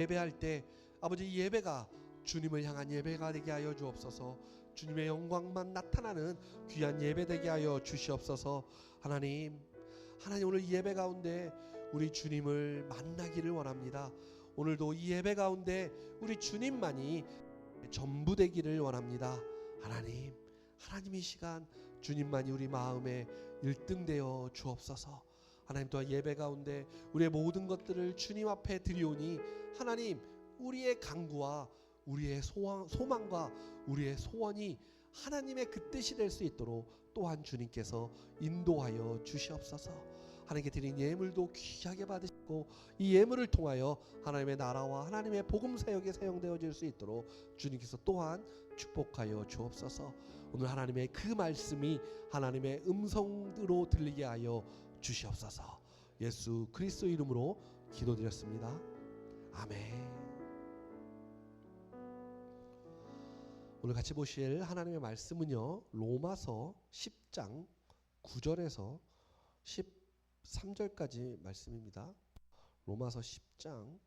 예배할 때 아버지, 이 예배가 주님을 향한 예배가 되게 하여 주옵소서. 주님의 영광만 나타나는 귀한 예배 되게 하여 주시옵소서. 하나님 오늘 이 예배 가운데 우리 주님을 만나기를 원합니다. 오늘도 이 예배 가운데 우리 주님만이 전부 되기를 원합니다. 하나님 이 시간 주님만이 우리 마음에 1등 되어 주옵소서. 하나님, 또한 예배 가운데 우리의 모든 것들을 주님 앞에 드리오니 하나님, 우리의 간구와 우리의 소망과 우리의 소원이 하나님의 그 뜻이 될 수 있도록 또한 주님께서 인도하여 주시옵소서. 하나님께 드린 예물도 귀하게 받으시고 이 예물을 통하여 하나님의 나라와 하나님의 복음 사역에 사용되어질 수 있도록 주님께서 또한 축복하여 주옵소서. 오늘 하나님의 그 말씀이 하나님의 음성으로 들리게 하여 주시옵소서. 예수 그리스도 이름으로 기도드렸습니다. 아멘. 오늘 같이 보실 하나님의 말씀은요, 로마서 10장 9절에서 13절까지 말씀입니다. 로마서 10장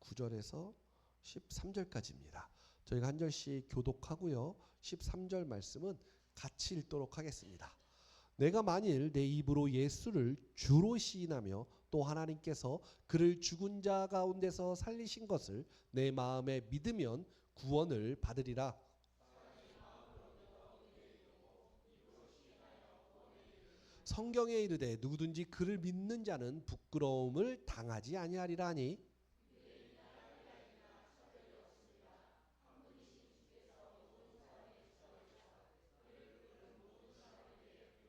9절에서 13절까지입니다. 저희가 한 절씩 교독하고요, 13절 말씀은 같이 읽도록 하겠습니다. 내가 만일 내 입으로 예수를 주로 시인하며 또 하나님께서 그를 죽은 자 가운데서 살리신 것을 내 마음에 믿으면 구원을 받으리라. 성경에 이르되 누구든지 그를 믿는 자는 부끄러움을 당하지 아니하리라 하니,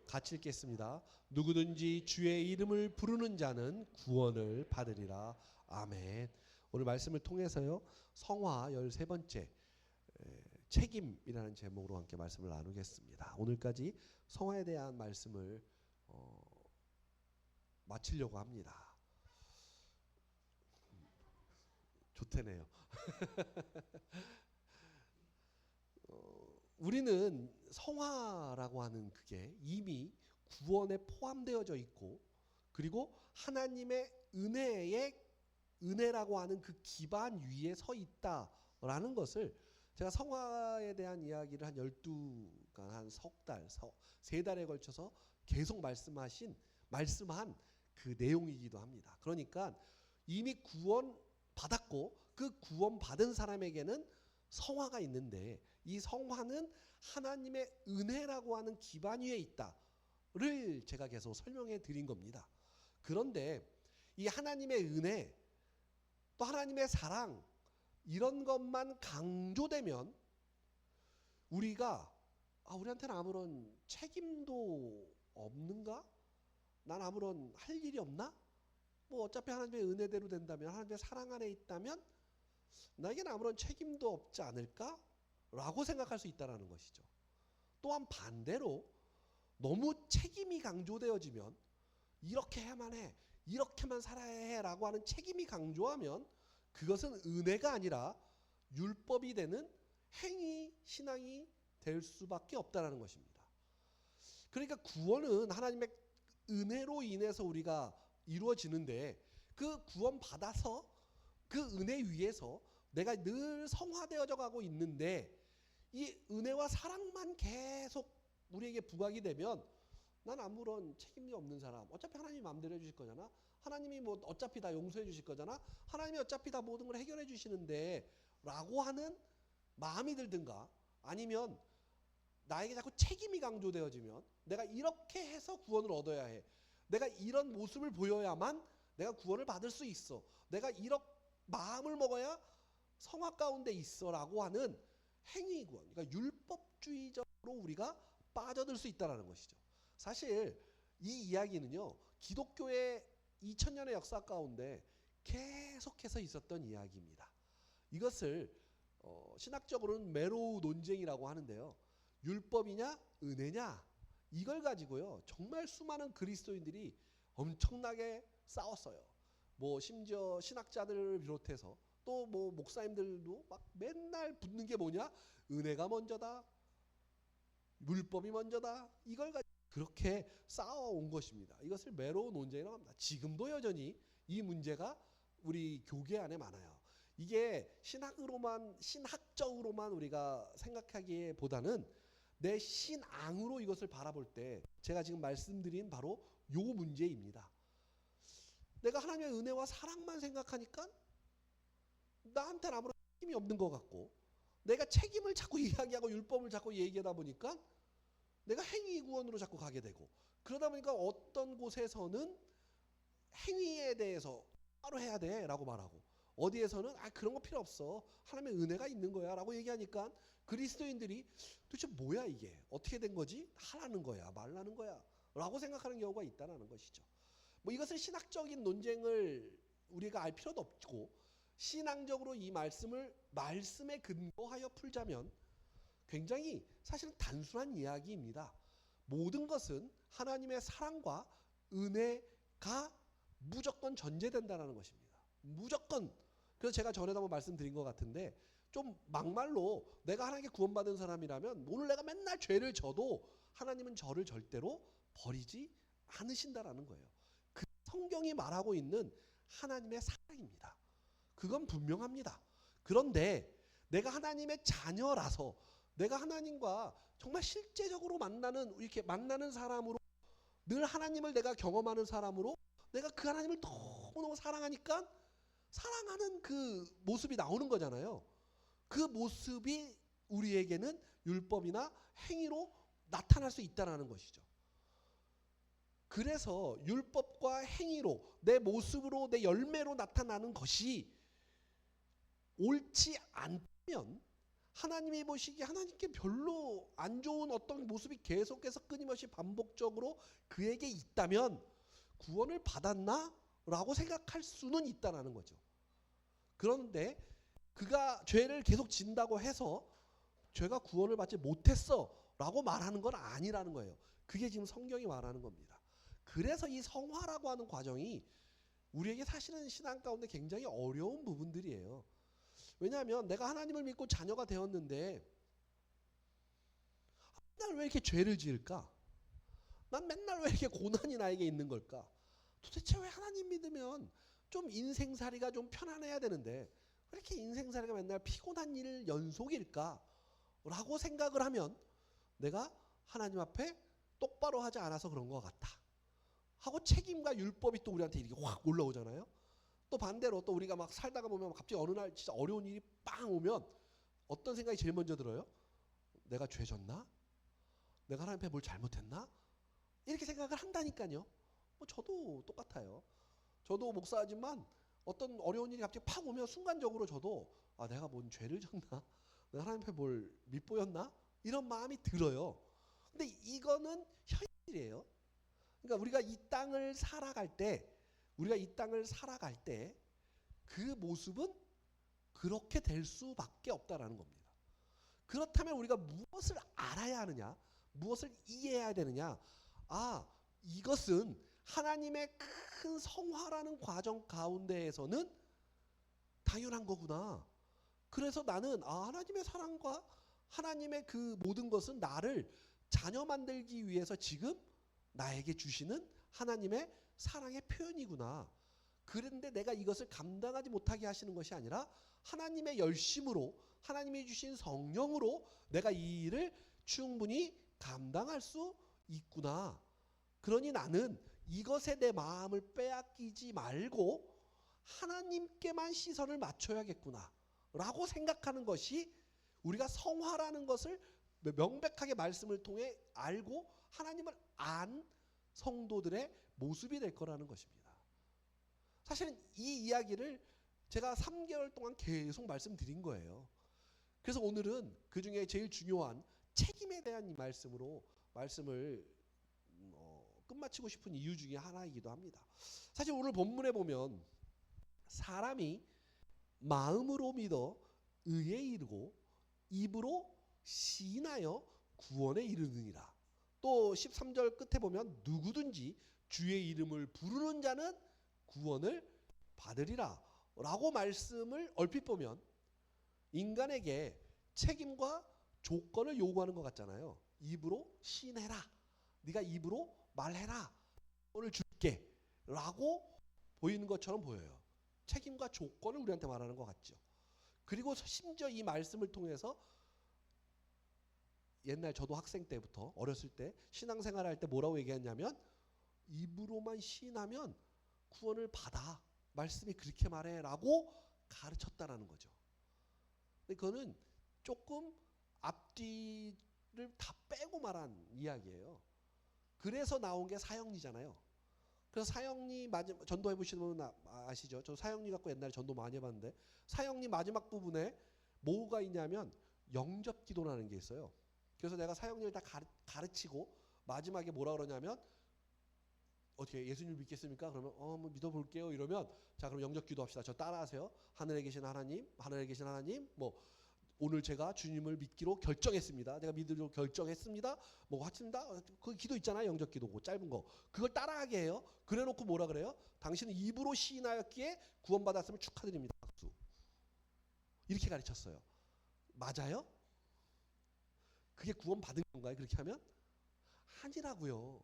같이 읽겠습니다. 누구든지 주의 이름을 부르는 자는 구원을 받으리라. 아멘. 오늘 말씀을 통해서요, 성화 13번째 책임이라는 제목으로 함께 말씀을 나누겠습니다. 오늘까지 성화에 대한 말씀을 마치려고 합니다. 좋대네요. 우리는 성화라고 하는 그게 이미 구원에 포함되어져 있고, 그리고 하나님의 은혜라고 하는 그 기반 위에 서 있다라는 것을, 제가 성화에 대한 이야기를 한 12간 한 석 달, 세 달에 걸쳐서 계속 말씀한 그 내용이기도 합니다. 그러니까 이미 구원 받았고 그 구원 받은 사람에게는 성화가 있는데, 이 성화는 하나님의 은혜라고 하는 기반 위에 있다를 제가 계속 설명해 드린 겁니다. 그런데 이 하나님의 은혜, 또 하나님의 사랑, 이런 것만 강조되면 우리한테는 아무런 책임도 없는가? 난 아무런 할 일이 없나? 뭐 어차피 하나님의 은혜대로 된다면, 하나님의 사랑 안에 있다면 나에게는 아무런 책임도 없지 않을까? 라고 생각할 수 있다는 것이죠. 또한 반대로 너무 책임이 강조되어지면, 이렇게 해야만 해, 이렇게만 살아야 해 라고 하는 책임이 강조하면 그것은 은혜가 아니라 율법이 되는 행위 신앙이 될 수밖에 없다는 것입니다. 그러니까 구원은 하나님의 은혜로 인해서 우리가 이루어지는데, 그 구원 받아서 그 은혜 위에서 내가 늘 성화되어져 가고 있는데, 이 은혜와 사랑만 계속 우리에게 부각이 되면 난 아무런 책임이 없는 사람, 어차피 하나님이 마음대로 해주실 거잖아, 하나님이 뭐 어차피 다 용서해 주실 거잖아, 하나님이 어차피 다 모든 걸 해결해 주시는데 라고 하는 마음이 들든가, 아니면 나에게 자꾸 책임이 강조되어지면 내가 이렇게 해서 구원을 얻어야 해, 내가 이런 모습을 보여야만 내가 구원을 받을 수 있어, 내가 이런 마음을 먹어야 성화 가운데 있어 라고 하는 행위 구원, 그러니까 율법주의적으로 우리가 빠져들 수 있다는 것이죠. 사실 이 이야기는요, 기독교의 2000년의 역사 가운데 계속해서 있었던 이야기입니다. 이것을 신학적으로는 메로우 논쟁이라고 하는데요, 율법이냐 은혜냐, 이걸 가지고요 정말 수많은 그리스도인들이 엄청나게 싸웠어요. 뭐 심지어 신학자들을 비롯해서 또 뭐 목사님들도 막 맨날 붙는 게 뭐냐, 은혜가 먼저다, 율법이 먼저다, 이걸 가지고 그렇게 싸워온 것입니다. 이것을 메로우 논쟁이라고 합니다. 지금도 여전히 이 문제가 우리 교계 안에 많아요. 이게 신학적으로만 우리가 생각하기보다는 내 신앙으로 이것을 바라볼 때 제가 지금 말씀드린 바로 요 문제입니다. 내가 하나님의 은혜와 사랑만 생각하니까 나한테는 아무런 책임이 없는 것 같고, 내가 책임을 자꾸 이야기하고 율법을 자꾸 얘기하다 보니까 내가 행위 구원으로 자꾸 가게 되고, 그러다 보니까 어떤 곳에서는 행위에 대해서 따로 해야 돼 라고 말하고, 어디에서는 그런 거 필요 없어, 하나님의 은혜가 있는 거야 라고 얘기하니까 그리스도인들이 도대체 뭐야, 이게 어떻게 된 거지, 하라는 거야 말라는 거야 라고 생각하는 경우가 있다는 것이죠. 뭐 이것을 신학적인 논쟁을 우리가 알 필요도 없고, 신앙적으로 이 말씀에 근거하여 풀자면 굉장히 사실은 단순한 이야기입니다. 모든 것은 하나님의 사랑과 은혜가 무조건 전제된다는 것입니다. 무조건. 그래서 제가 전에도 한번 말씀드린 것 같은데, 좀 막말로 내가 하나님께 구원받은 사람이라면 오늘 내가 맨날 죄를 져도 하나님은 저를 절대로 버리지 않으신다라는 거예요. 그 성경이 말하고 있는 하나님의 사랑입니다. 그건 분명합니다. 그런데 내가 하나님의 자녀라서, 내가 하나님과 정말 실제적으로 이렇게 만나는 사람으로, 늘 하나님을 내가 경험하는 사람으로 내가 그 하나님을 너무너무 사랑하니까 사랑하는 그 모습이 나오는 거잖아요. 그 모습이 우리에게는 율법이나 행위로 나타날 수 있다는 것이죠. 그래서 율법과 행위로, 내 모습으로, 내 열매로 나타나는 것이 옳지 않다면, 하나님이 보시기에 하나님께 별로 안 좋은 어떤 모습이 계속해서 끊임없이 반복적으로 그에게 있다면 구원을 받았나? 라고 생각할 수는 있다는 거죠. 그런데 그가 죄를 계속 진다고 해서 죄가 구원을 받지 못했어 라고 말하는 건 아니라는 거예요. 그게 지금 성경이 말하는 겁니다. 그래서 이 성화라고 하는 과정이 우리에게 사실은 신앙 가운데 굉장히 어려운 부분들이에요. 왜냐하면 내가 하나님을 믿고 자녀가 되었는데 맨날 왜 이렇게 죄를 지을까? 난 맨날 왜 이렇게 고난이 나에게 있는 걸까? 도대체 왜 하나님 믿으면 좀 인생살이가 좀 편안해야 되는데 왜 이렇게 인생살이가 맨날 피곤한 일 연속일까? 라고 생각을 하면 내가 하나님 앞에 똑바로 하지 않아서 그런 것 같다 하고, 책임과 율법이 또 우리한테 이렇게 확 올라오잖아요. 또 반대로 또 우리가 막 살다가 보면 갑자기 어느 날 진짜 어려운 일이 빵 오면 어떤 생각이 제일 먼저 들어요? 내가 죄 졌나? 내가 하나님 앞에 뭘 잘못했나? 이렇게 생각을 한다니까요. 뭐 저도 똑같아요. 저도 목사지만 어떤 어려운 일이 갑자기 팍 오면 순간적으로 저도 내가 뭔 죄를 졌나? 내가 하나님 앞에 뭘 밉보였나? 이런 마음이 들어요. 근데 이거는 현실이에요. 그러니까 우리가 이 땅을 살아갈 때 그 모습은 그렇게 될 수밖에 없다라는 겁니다. 그렇다면 우리가 무엇을 알아야 하느냐? 무엇을 이해해야 되느냐? 이것은 하나님의 큰 성화라는 과정 가운데에서는 당연한 거구나. 그래서 나는 하나님의 사랑과 하나님의 그 모든 것은 나를 자녀 만들기 위해서 지금 나에게 주시는 하나님의 사랑의 표현이구나. 그런데 내가 이것을 감당하지 못하게 하시는 것이 아니라 하나님의 열심으로, 하나님이 주신 성령으로 내가 이 일을 충분히 감당할 수 있구나. 그러니 나는 이것에 내 마음을 빼앗기지 말고 하나님께만 시선을 맞춰야겠구나 라고 생각하는 것이, 우리가 성화라는 것을 명백하게 말씀을 통해 알고 하나님을 안 성도들의 모습이 될 거라는 것입니다. 사실은 이 이야기를 제가 3개월 동안 계속 말씀드린 거예요. 그래서 오늘은 그 중에 제일 중요한 책임에 대한 이 말씀을 끝마치고 싶은 이유 중에 하나이기도 합니다. 사실 오늘 본문에 보면 사람이 마음으로 믿어 의에 이르고 입으로 시인하여 구원에 이르느니라. 또 13절 끝에 보면 누구든지 주의 이름을 부르는 자는 구원을 받으리라 라고 말씀을 얼핏 보면 인간에게 책임과 조건을 요구하는 것 같잖아요. 입으로 시인해라, 네가 입으로 말해라, 오늘 줄게 라고 보이는 것처럼 보여요. 책임과 조건을 우리한테 말하는 것 같죠. 그리고 심지어 이 말씀을 통해서 옛날 저도 학생 때부터 어렸을 때 신앙생활 할 때 뭐라고 얘기했냐면 입으로만 시인하면 구원을 받아. 말씀이 그렇게 말해라고 가르쳤다라는 거죠. 근데 그거는 조금 앞뒤를 다 빼고 말한 이야기예요. 그래서 나온 게 사형리잖아요. 그래서 사형리 전도해 보시는 분 아시죠? 저 사형리 갖고 옛날에 전도 많이 해봤는데 사형리 마지막 부분에 뭐가 있냐면 영접기도라는 게 있어요. 그래서 내가 사형리를 다 가르치고 마지막에 뭐라 그러냐면 어떻게 예수님을 믿겠습니까? 그러면 뭐 믿어볼게요. 이러면 자 그럼 영접기도 합시다. 저 따라하세요. 하늘에 계신 하나님, 뭐 오늘 제가 주님을 믿기로 결정했습니다. 내가 믿으기로 결정했습니다. 뭐 하십니다. 그 기도 있잖아요. 영접기도 짧은 거. 그걸 따라하게 해요. 그래놓고 뭐라 그래요? 당신은 입으로 시인하였기에 구원받았음을 축하드립니다. 박수. 이렇게 가르쳤어요. 맞아요? 그게 구원받은 건가요? 그렇게 하면? 아니라고요.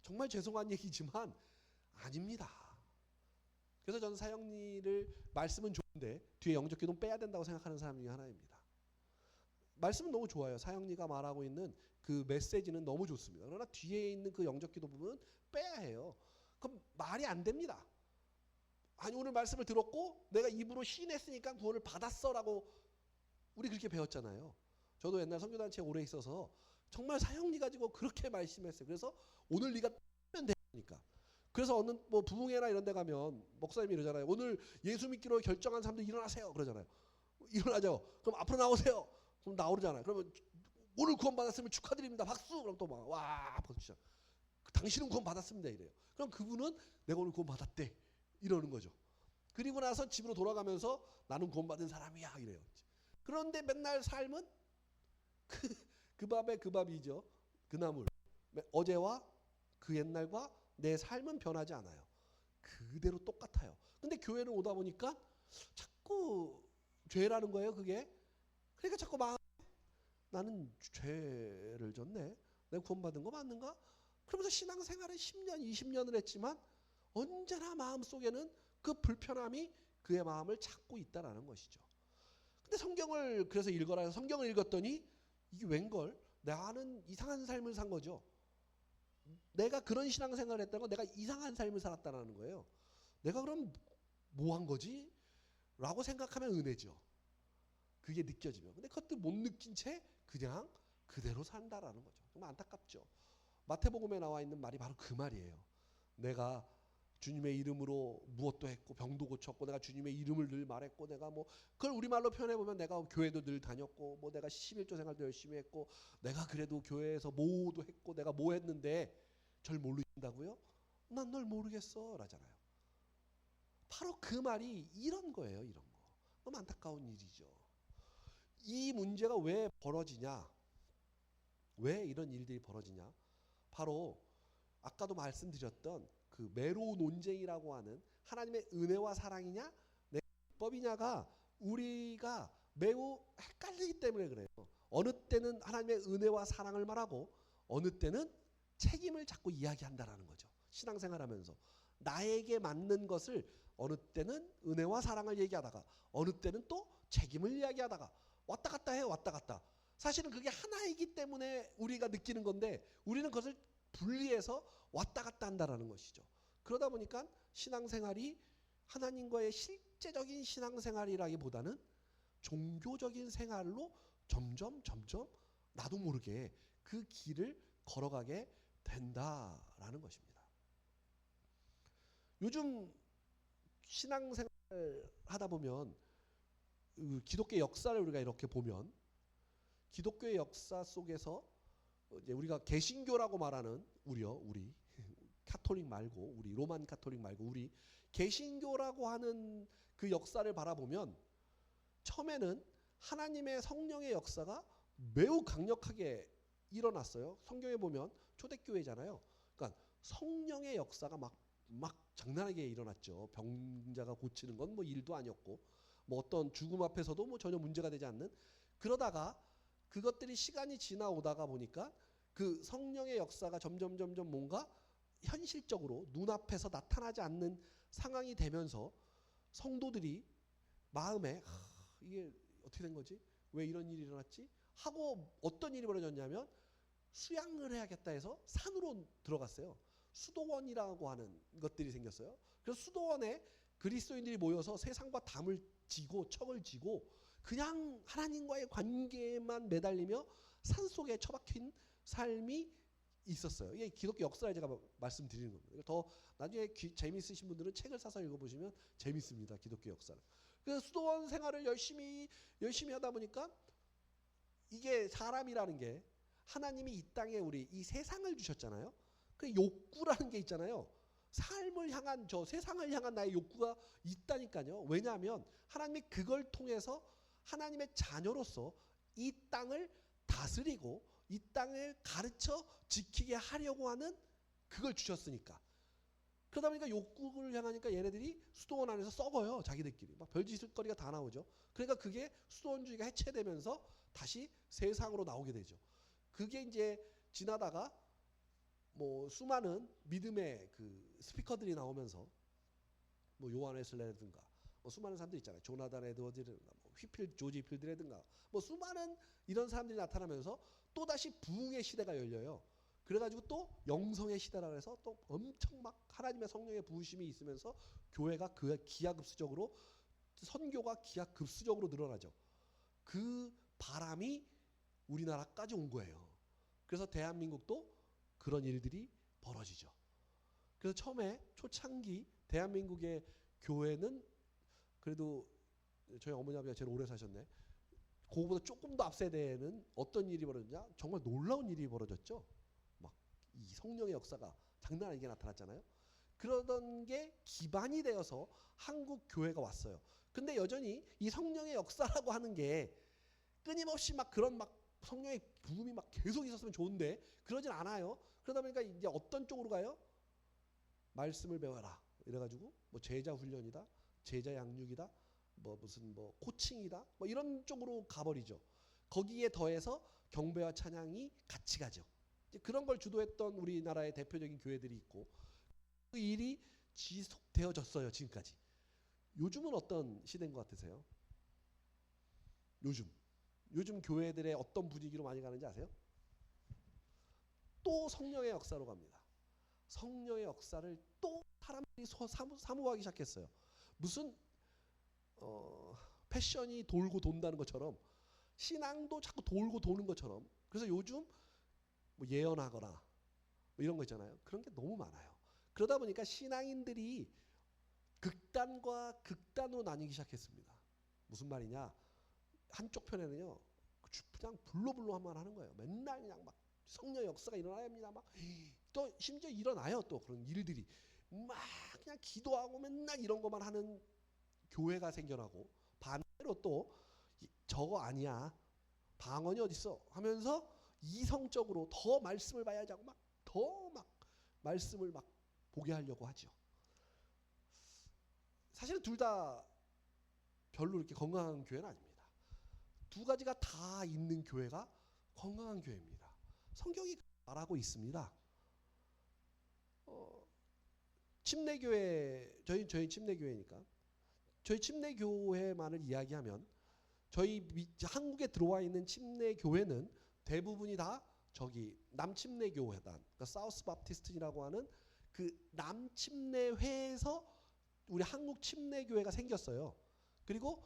정말 죄송한 얘기지만 아닙니다. 그래서 저는 사형리를 말씀은 좋은데 뒤에 영접기도는 빼야 된다고 생각하는 사람 중에 하나입니다. 말씀은 너무 좋아요. 사형리가 말하고 있는 그 메시지는 너무 좋습니다. 그러나 뒤에 있는 그 영접기도 부분은 빼야 해요. 그럼 말이 안 됩니다. 아니 오늘 말씀을 들었고 내가 입으로 시인했으니까 구원을 받았어라고 우리 그렇게 배웠잖아요. 저도 옛날 선교단체에 오래 있어서 정말 사형리 가지고 그렇게 말씀했어요. 그래서 오늘 네가 하면 되니까. 그래서 어느 뭐 부흥회나 이런 데 가면 목사님이 이러잖아요. 오늘 예수 믿기로 결정한 사람들 일어나세요. 그러잖아요. 일어나죠. 그럼 앞으로 나오세요. 그럼 나오잖아요. 그러면 오늘 구원 받았으면 축하드립니다. 박수. 그럼 또 막 와 박수 치죠. 당신은 구원 받았습니다 이래요. 그럼 그분은 내가 오늘 구원 받았대 이러는 거죠. 그리고 나서 집으로 돌아가면서 나는 구원 받은 사람이야 이래요. 그런데 맨날 삶은 그 밥에 그 밥이죠. 그 나물. 어제와 그 옛날과 내 삶은 변하지 않아요. 그대로 똑같아요. 근데 교회를 오다 보니까 자꾸 죄라는 거예요, 그게. 그러니까 자꾸 나는 죄를 졌네. 내가 구원받은 거 맞는가? 그러면서 신앙생활을 10년, 20년을 했지만 언제나 마음속에는 그 불편함이 그의 마음을 찾고 있다라는 것이죠. 근데 성경을 그래서 읽어라 해서 성경을 읽었더니 이게 웬걸? 나는 이상한 삶을 산 거죠. 내가 그런 신앙생활을 했다는 건 내가 이상한 삶을 살았다는 거예요. 내가 그럼 뭐 한 거지? 라고 생각하면 은혜죠. 그게 느껴지면. 근데 그것도 못 느낀 채 그냥 그대로 산다라는 거죠. 정말 안타깝죠. 마태복음에 나와 있는 말이 바로 그 말이에요. 내가 주님의 이름으로 무엇도 했고 병도 고쳤고 내가 주님의 이름을 늘 말했고 내가 뭐 그걸 우리말로 표현해보면 내가 교회도 늘 다녔고 뭐 내가 11조 생활도 열심히 했고 내가 그래도 교회에서 뭐도 했고 내가 뭐 했는데 절 모르신다고요? 난 널 모르겠어 라잖아요. 바로 그 말이 이런 거예요. 이런 거. 너무 안타까운 일이죠. 이 문제가 왜 벌어지냐? 왜 이런 일들이 벌어지냐? 바로 아까도 말씀드렸던 그 메로 논쟁이라고 하는 하나님의 은혜와 사랑이냐 내 법이냐가 우리가 매우 헷갈리기 때문에 그래요. 어느 때는 하나님의 은혜와 사랑을 말하고 어느 때는 책임을 자꾸 이야기한다라는 거죠. 신앙생활하면서 나에게 맞는 것을 어느 때는 은혜와 사랑을 얘기하다가 어느 때는 또 책임을 이야기하다가 왔다 갔다 해요. 왔다 갔다. 사실은 그게 하나이기 때문에 우리가 느끼는 건데 우리는 그것을 분리해서 왔다 갔다 한다라는 것이죠. 그러다 보니까 신앙생활이 하나님과의 실제적인 신앙생활이라기보다는 종교적인 생활로 점점 나도 모르게 그 길을 걸어가게 된다라는 것입니다. 요즘 신앙생활 하다 보면 기독교 역사를 우리가 이렇게 보면 기독교의 역사 속에서 이제 우리가 개신교라고 말하는 우리 카톨릭 말고 우리 로만 카톨릭 말고 우리 개신교라고 하는 그 역사를 바라보면 처음에는 하나님의 성령의 역사가 매우 강력하게 일어났어요. 성경에 보면 초대교회잖아요. 그러니까 성령의 역사가 막 장난하게 일어났죠. 병자가 고치는 건 뭐 일도 아니었고 뭐 어떤 죽음 앞에서도 뭐 전혀 문제가 되지 않는 그러다가 그것들이 시간이 지나오다가 보니까 그 성령의 역사가 점점 뭔가 현실적으로 눈앞에서 나타나지 않는 상황이 되면서 성도들이 마음에 이게 어떻게 된 거지? 왜 이런 일이 일어났지? 하고 어떤 일이 벌어졌냐면 수양을 해야겠다 해서 산으로 들어갔어요. 수도원이라고 하는 것들이 생겼어요. 그래서 수도원에 그리스도인들이 모여서 세상과 담을 지고 척을 지고 그냥 하나님과의 관계만 매달리며 산속에 처박힌 삶이 있었어요. 이게 기독교 역사를 제가 말씀드리는 겁니다. 더 나중에 재미있으신 분들은 책을 사서 읽어보시면 재밌습니다. 기독교 역사를. 그래서 수도원 생활을 열심히 하다 보니까 이게 사람이라는 게 하나님이 이 땅에 우리 이 세상을 주셨잖아요. 그 욕구라는 게 있잖아요. 삶을 향한 저 세상을 향한 나의 욕구가 있다니까요. 왜냐하면 하나님이 그걸 통해서 하나님의 자녀로서 이 땅을 다스리고 이 땅을 가르쳐 지키게 하려고 하는 그걸 주셨으니까. 그러다 보니까 욕구를 향하니까 얘네들이 수도원 안에서 썩어요. 자기들끼리. 막 별짓거리가 다 나오죠. 그러니까 그게 수도원주의가 해체되면서 다시 세상으로 나오게 되죠. 그게 이제 지나다가 뭐 수많은 믿음의 그 스피커들이 나오면서 뭐 요한 웨슬레라든가 뭐 수많은 사람들 있잖아요. 조나단 에드워즈라든가 뭐 조지 필드라든가 뭐 수많은 이런 사람들이 나타나면서 또 다시 부흥의 시대가 열려요. 그래가지고 또 영성의 시대라 그래서 또 엄청 막 하나님의 성령의 부으심이 있으면서 교회가 그 기하급수적으로 선교가 기하급수적으로 늘어나죠. 그 바람이 우리나라까지 온 거예요. 그래서 대한민국도 그런 일들이 벌어지죠. 그래서 처음에 초창기 대한민국의 교회는 그래도 저희 어머니 아버지가 제일 오래 사셨네. 그거보다 조금 더 앞세대에는 어떤 일이 벌어졌냐? 정말 놀라운 일이 벌어졌죠. 막 이 성령의 역사가 장난 아니게 나타났잖아요. 그러던 게 기반이 되어서 한국 교회가 왔어요. 근데 여전히 이 성령의 역사라고 하는 게 끊임없이 막 그런 막 성령의 부음이 막 계속 있었으면 좋은데 그러진 않아요. 그러다 보니까 이제 어떤 쪽으로 가요? 말씀을 배워라. 이래가지고 뭐 제자 훈련이다, 제자 양육이다, 뭐 무슨 뭐 코칭이다, 뭐 이런 쪽으로 가버리죠. 거기에 더해서 경배와 찬양이 같이 가죠. 이제 그런 걸 주도했던 우리나라의 대표적인 교회들이 있고 그 일이 지속되어졌어요. 지금까지. 요즘은 어떤 시대인 것 같으세요? 요즘 교회들의 어떤 분위기로 많이 가는지 아세요? 또 성령의 역사로 갑니다. 성령의 역사를 또 사람들이 사모하기 시작했어요. 무슨 패션이 돌고 돈다는 것처럼 신앙도 자꾸 돌고 도는 것처럼. 그래서 요즘 뭐 예언하거나 뭐 이런 거 있잖아요. 그런 게 너무 많아요. 그러다 보니까 신앙인들이 극단과 극단으로 나뉘기 시작했습니다. 무슨 말이냐? 한쪽 편에는요, 그냥 불로불로만 하는 거예요. 맨날 그냥 막 성령의 역사가 일어나야 합니다. 막 또 심지어 일어나요. 또 그런 일들이 막 그냥 기도하고 맨날 이런 것만 하는 교회가 생겨나고 반대로 또 저거 아니야. 방언이 어딨어? 하면서 이성적으로 더 말씀을 봐야지 하고 막 더 막 말씀을 막 보게 하려고 하죠. 사실은 둘 다 별로 이렇게 건강한 교회는 아닙니다. 두 가지가 다 있는 교회가 건강한 교회입니다. 성경이 말하고 있습니다. 침례교회 저희 침례교회니까 저희 침례교회만을 이야기하면 저희 한국에 들어와 있는 침례교회는 대부분이 다 저기 남침례교회단, 그러니까 사우스 바프티스트라고 하는 그 남침례회에서 우리 한국 침례교회가 생겼어요. 그리고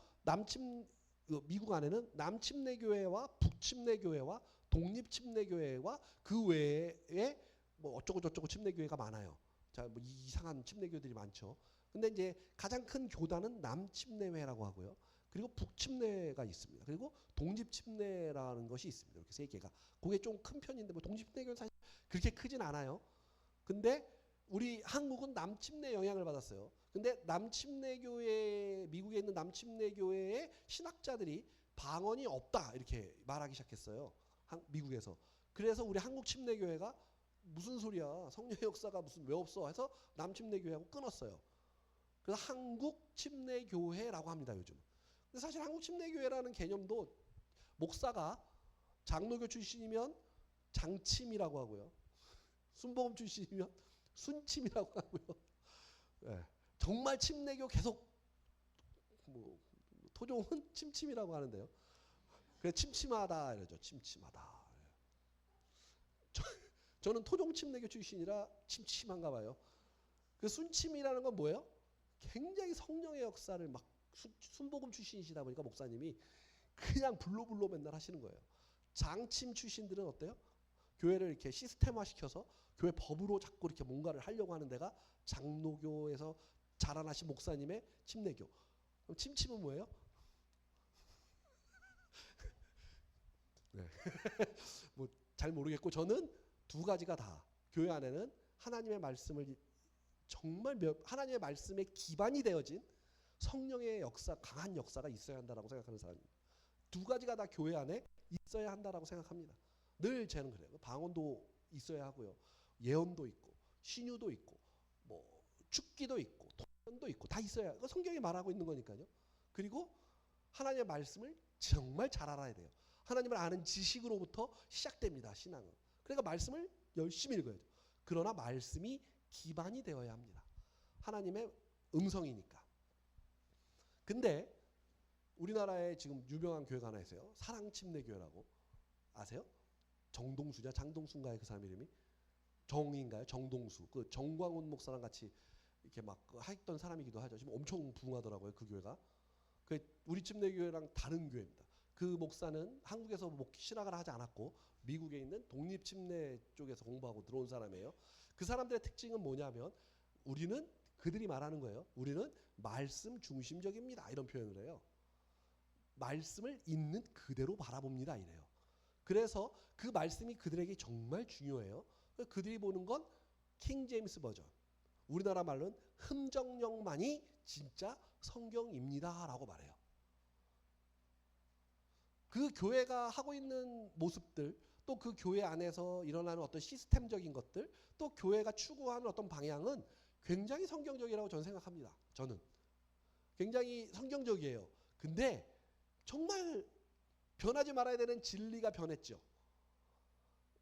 미국 안에는 남침례교회와 북침례교회와 독립침례교회와 그 외에 뭐 어쩌고 저쩌고 침례교회가 많아요. 자, 뭐 이상한 침례교들이 많죠. 근데 이제 가장 큰 교단은 남침례회라고 하고요. 그리고 북침례가 있습니다. 그리고 독립침례라는 것이 있습니다. 이렇게 세 개가. 그게 좀 큰 편인데 뭐 독립침례교는 사실 그렇게 크진 않아요. 근데 우리 한국은 남침례 영향을 받았어요. 근데 남침례교회 미국에 있는 남침례교회의 신학자들이 방언이 없다 이렇게 말하기 시작했어요. 미국에서. 그래서 우리 한국 침례교회가 무슨 소리야? 성령의 역사가 무슨 왜 없어? 해서 남침례교회하고 끊었어요. 그래서 한국 침례교회라고 합니다, 요즘. 근데 사실 한국 침례교회라는 개념도 목사가 장로교 출신이면 장침이라고 하고요. 순복음 출신이면 순침이라고 하고요. 네. 정말 침례교 계속 뭐 토종은 침침이라고 하는데요. 그래 침침하다 이러죠. 침침하다. 저는 토종 침례교 출신이라 침침한가 봐요. 그 순침이라는 건 뭐예요? 굉장히 성령의 역사를 막 순복음 출신이시다 보니까 목사님이 그냥 불로불로 맨날 하시는 거예요. 장침 출신들은 어때요? 교회를 이렇게 시스템화 시켜서 교회 법으로 자꾸 이렇게 뭔가를 하려고 하는 데가 장로교에서 자라나신 목사님의 침례교. 그럼 침침은 뭐예요? 네. 뭐 잘 모르겠고 저는 두 가지가 다 교회 안에는 하나님의 말씀을 정말 하나님의 말씀에 기반이 되어진 성령의 역사, 강한 역사가 있어야 한다라고 생각하는 사람입니다. 두 가지가 다 교회 안에 있어야 한다라고 생각합니다. 늘 저는 그래요. 방언도 있어야 하고요. 예언도 있고 신유도 있고 뭐 축기도 있고 통변도 있고 다 있어야. 성경이 말하고 있는 거니까요. 그리고 하나님의 말씀을 정말 잘 알아야 돼요. 하나님을 아는 지식으로부터 시작됩니다. 신앙은. 그러니까 말씀을 열심히 읽어야죠. 그러나 말씀이 기반이 되어야 합니다. 하나님의 음성이니까. 근데 우리나라에 지금 유명한 교회가 하나 있어요. 사랑침례교회라고. 아세요? 정동수냐 장동수인가요? 그 사람 이름이? 정인가요? 정동수. 그 정광훈 목사랑 같이 이렇게 막 했던 사람이기도 하죠. 지금 엄청 부흥하더라고요. 그 교회가. 그 우리 침례교회랑 다른 교회입니다. 그 목사는 한국에서 신학을 하지 않았고 미국에 있는 독립침례 쪽에서 공부하고 들어온 사람이에요. 그 사람들의 특징은 뭐냐면 우리는 그들이 말하는 거예요. 우리는 말씀 중심적입니다. 이런 표현을 해요. 말씀을 있는 그대로 바라봅니다. 이래요. 그래서 그 말씀이 그들에게 정말 중요해요. 그들이 보는 건 킹 제임스 버전. 우리나라 말로는 흠정령만이 진짜 성경입니다. 라고 말해요. 그 교회가 하고 있는 모습들, 또 그 교회 안에서 일어나는 어떤 시스템적인 것들, 또 교회가 추구하는 어떤 방향은 굉장히 성경적이라고 저는 생각합니다. 저는. 굉장히 성경적이에요. 근데 정말 변하지 말아야 되는 진리가 변했죠.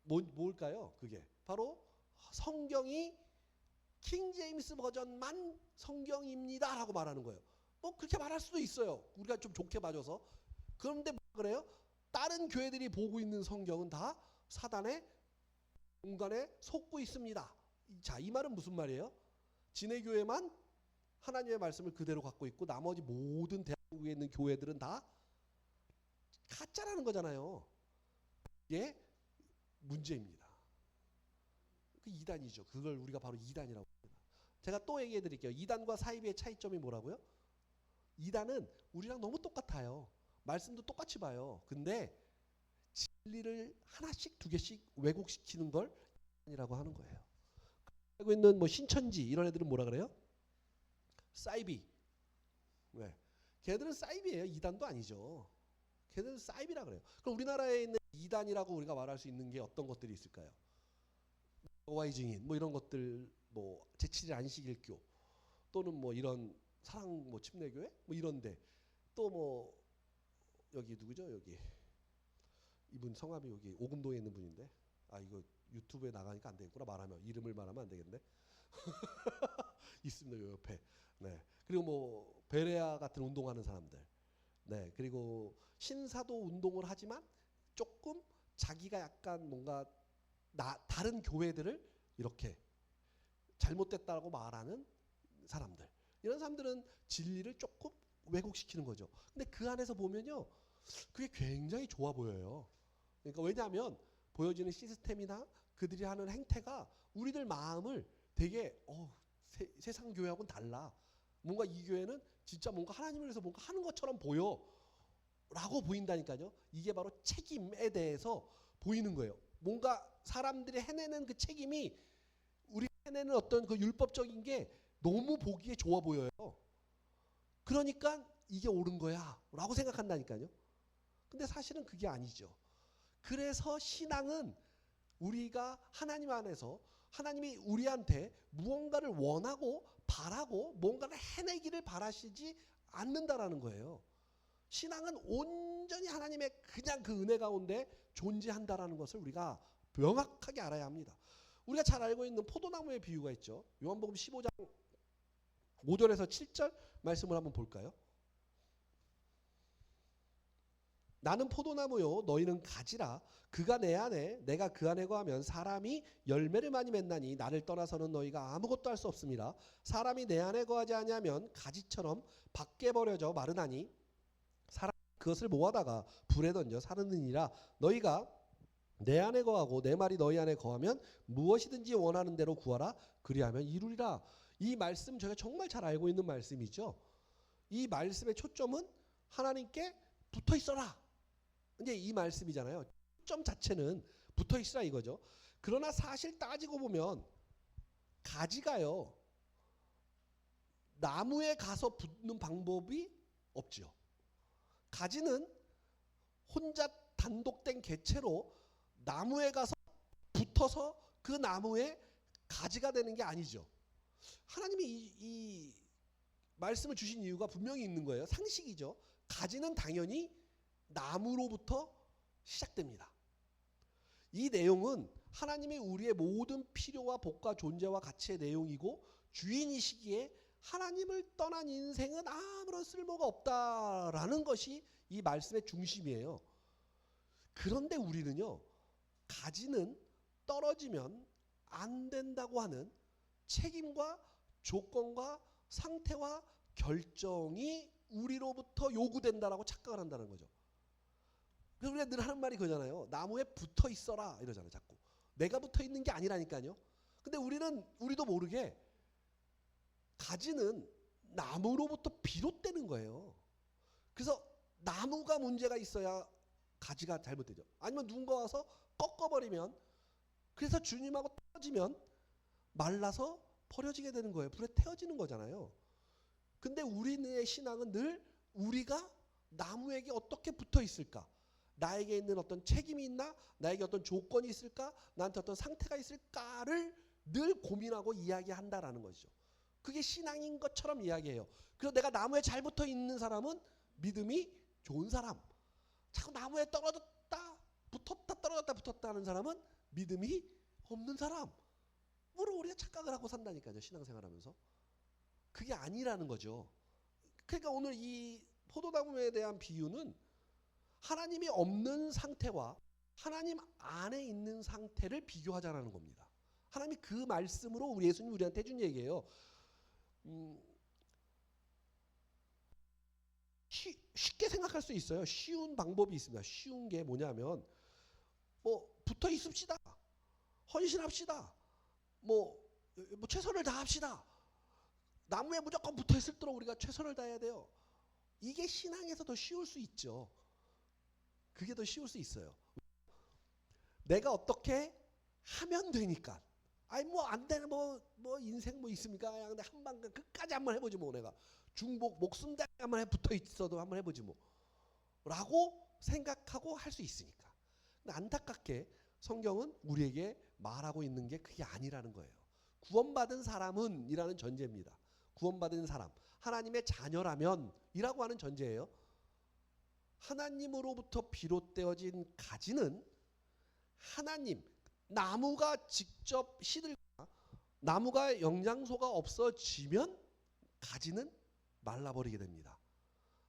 뭘까요? 그게. 바로 성경이 킹 제임스 버전만 성경입니다. 라고 말하는 거예요. 뭐 그렇게 말할 수도 있어요. 우리가 좀 좋게 봐줘서. 그런데 뭐 그래요? 다른 교회들이 보고 있는 성경은 다 사단의 공간에 속고 있습니다. 자, 이 말은 무슨 말이에요? 진해 교회만 하나님의 말씀을 그대로 갖고 있고 나머지 모든 대한민국에 있는 교회들은 다 가짜라는 거잖아요. 이게 문제입니다. 그 이단이죠. 그걸 우리가 바로 이단이라고 합니다. 제가 또 얘기해 드릴게요. 이단과 사이비의 차이점이 뭐라고요? 이단은 우리랑 너무 똑같아요. 말씀도 똑같이 봐요. 근데 진리를 하나씩 두 개씩 왜곡시키는 걸 이단이라고 하는 거예요. 알고 있는 뭐 신천지 이런 애들은 뭐라 그래요? 사이비. 왜? 걔들은 사이비예요. 이단도 아니죠. 걔들은 사이비라 그래요. 그럼 우리나라에 있는 이단이라고 우리가 말할 수 있는 게 어떤 것들이 있을까요? 여호와의 증인 뭐 이런 것들, 뭐 제7일 안식일교 또는 뭐 이런 사랑 뭐 침례교회 뭐 이런데 또 뭐 여기 누구죠? 여기 이분 성함이 여기 오금동에 있는 분인데 아 이거 유튜브에 나가니까 안 되겠구나. 말하면 이름을 말하면 안 되겠네. 있습니다. 요 옆에. 네. 그리고 뭐 베레아 같은 운동하는 사람들. 네. 그리고 신사도 운동을 하지만 조금 자기가 약간 뭔가 다른 교회들을 이렇게 잘못됐다고 말하는 사람들. 이런 사람들은 진리를 조금 왜곡시키는 거죠. 근데 그 안에서 보면요. 그게 굉장히 좋아 보여요. 그러니까 왜냐하면 보여지는 시스템이나 그들이 하는 행태가 우리들 마음을 되게 세상 교회하고는 달라. 뭔가 이 교회는 진짜 뭔가 하나님을 위해서 뭔가 하는 것처럼 보여. 라고 보인다니까요. 이게 바로 책임에 대해서 보이는 거예요. 뭔가 사람들이 해내는 그 책임이 우리 해내는 어떤 그 율법적인 게 너무 보기에 좋아 보여요. 그러니까 이게 옳은 거야 라고 생각한다니까요. 근데 사실은 그게 아니죠. 그래서 신앙은 우리가 하나님 안에서 하나님이 우리한테 무언가를 원하고 바라고 뭔가를 해내기를 바라시지 않는다라는 거예요. 신앙은 온전히 하나님의 그냥 그 은혜 가운데 존재한다라는 것을 우리가 명확하게 알아야 합니다. 우리가 잘 알고 있는 포도나무의 비유가 있죠. 요한복음 15장 5절에서 7절 말씀을 한번 볼까요? 나는 포도나무요 너희는 가지라. 그가 내 안에 내가 그 안에 거하면 사람이 열매를 많이 맺나니 나를 떠나서는 너희가 아무것도 할 수 없습니다. 사람이 내 안에 거하지 아니하면 가지처럼 밖에 버려져 마르나니 사람 그것을 모아다가 불에 던져 사르느니라. 너희가 내 안에 거하고 내 말이 너희 안에 거하면 무엇이든지 원하는 대로 구하라. 그리하면 이루리라. 이 말씀 저희가 정말 잘 알고 있는 말씀이죠. 이 말씀의 초점은 하나님께 붙어 있어라. 이제 이 말씀이잖아요. 초점 자체는 붙어 있으라 이거죠. 그러나 사실 따지고 보면 가지가요. 나무에 가서 붙는 방법이 없죠. 가지는 혼자 단독된 개체로 나무에 가서 붙어서 그 나무에 가지가 되는 게 아니죠. 하나님이 이 말씀을 주신 이유가 분명히 있는 거예요. 상식이죠. 가지는 당연히 나무로부터 시작됩니다. 이 내용은 하나님이 우리의 모든 필요와 복과 존재와 가치의 내용이고 주인이시기에 하나님을 떠난 인생은 아무런 쓸모가 없다라는 것이 이 말씀의 중심이에요. 그런데 우리는요, 가지는 떨어지면 안 된다고 하는 책임과 조건과 상태와 결정이 우리로부터 요구된다라고 착각을 한다는 거죠. 그래서 우리가 늘 하는 말이 그거잖아요. 나무에 붙어 있어라 이러잖아요. 자꾸. 내가 붙어 있는 게 아니라니까요. 근데 우리도 모르게 가지는 나무로부터 비롯되는 거예요. 그래서 나무가 문제가 있어야 가지가 잘못되죠. 아니면 누군가 와서 꺾어버리면, 그래서 주님하고 떨어지면 말라서 버려지게 되는 거예요. 불에 태워지는 거잖아요. 근데 우리의 신앙은 늘 우리가 나무에게 어떻게 붙어 있을까? 나에게 있는 어떤 책임이 있나? 나에게 어떤 조건이 있을까? 나한테 어떤 상태가 있을까를 늘 고민하고 이야기한다라는 것이죠. 그게 신앙인 것처럼 이야기해요. 그래서 내가 나무에 잘 붙어 있는 사람은 믿음이 좋은 사람. 자꾸 나무에 떨어졌다 붙었다 떨어졌다 붙었다 하는 사람은 믿음이 없는 사람. 우리가 착각을 하고 산다니까요. 신앙생활하면서. 그게 아니라는 거죠. 그러니까 오늘 이 포도나무에 대한 비유는 하나님이 없는 상태와 하나님 안에 있는 상태를 비교하자라는 겁니다. 하나님이 그 말씀으로 우리 예수님 우리한테 해준 얘기예요. 쉽게 생각할 수 있어요. 쉬운 방법이 있습니다. 쉬운 게 뭐냐면 붙어 있읍시다. 헌신합시다. 최선을 다합시다. 나무에 무조건 붙어 있을도록 우리가 최선을 다해야 돼요. 이게 신앙에서 더 쉬울 수 있죠. 그게 더 쉬울 수 있어요. 내가 어떻게 하면 되니까. 아니 안 되는 인생 있습니까? 근데 한방 끝까지 한번 해보지 내가 중복 목숨 다해 한번 붙어 있어도 한번 해보지 라고 생각하고 할 수 있으니까. 근데 안타깝게 성경은 우리에게 말하고 있는 게 그게 아니라는 거예요. 구원받은 사람은 이라는 전제입니다. 구원받은 사람, 하나님의 자녀라면 이라고 하는 전제예요. 하나님으로부터 비롯되어진 가지는 하나님, 나무가 직접 시들거나 나무가 영양소가 없어지면 가지는 말라버리게 됩니다.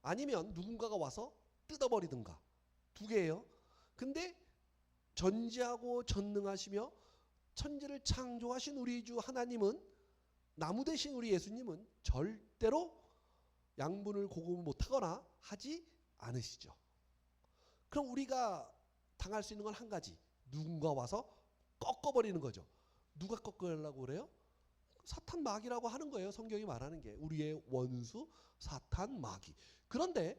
아니면 누군가가 와서 뜯어버리든가. 두 개예요. 근데 전지하고 전능하시며 천지를 창조하신 우리 주 하나님은, 나무 대신 우리 예수님은 절대로 양분을 고급을 못하거나 하지 않으시죠. 그럼 우리가 당할 수 있는 건 한 가지. 누군가 와서 꺾어버리는 거죠. 누가 꺾으려고 그래요? 사탄 마귀라고 하는 거예요. 성경이 말하는 게. 우리의 원수 사탄 마귀. 그런데